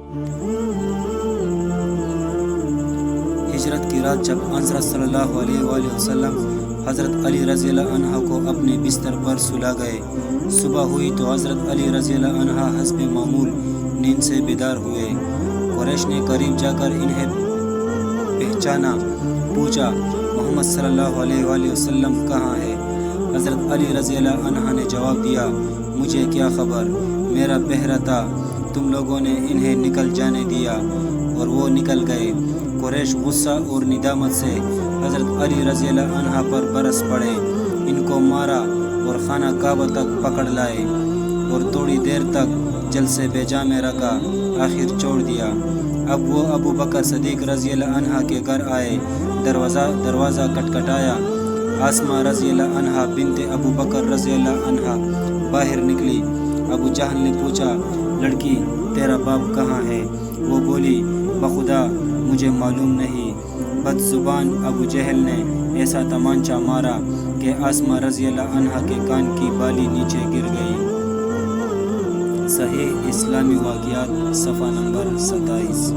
ہجرت کی رات جب حضرت صلی اللہ علیہ وآلہ وسلم حضرت علی رضی اللہ عنہ کو اپنے بستر پر سلا گئے۔ صبح ہوئی تو حضرت علی رضی اللہ عنہ حسب معمول نیند سے بیدار ہوئے۔ قریش نے قریب جا کر انہیں پہچانا، پوچھا محمد صلی اللہ علیہ وآلہ وسلم کہاں ہے؟ حضرت علی رضی اللہ عنہ نے جواب دیا، مجھے کیا خبر، میرا پہرا تھا، تم لوگوں نے انہیں نکل جانے دیا اور وہ نکل گئے۔ قریش غصہ اور ندامت سے حضرت علی رضی اللہ عنہ پر برس پڑے، ان کو مارا اور خانہ کعبہ تک پکڑ لائے اور تھوڑی دیر تک جلسے بے جا میں رکھا، آخر چھوڑ دیا۔ اب وہ ابو بکر صدیق رضی اللہ عنہ کے گھر آئے، دروازہ کٹکھٹایا، آسمہ رضی اللہ عنہ بنت ابو بکر رضی اللہ عنہ باہر نکلی۔ ابو جہل نے پوچھا، لڑکی تیرا باپ کہاں ہے؟ وہ بولی، بخدا مجھے معلوم نہیں۔ بد زبان ابو جہل نے ایسا تمانچہ مارا کہ آسمہ رضی اللہ عنہ کے کان کی بالی نیچے گر گئی۔ صحیح اسلامی واقعات صفحہ نمبر 27۔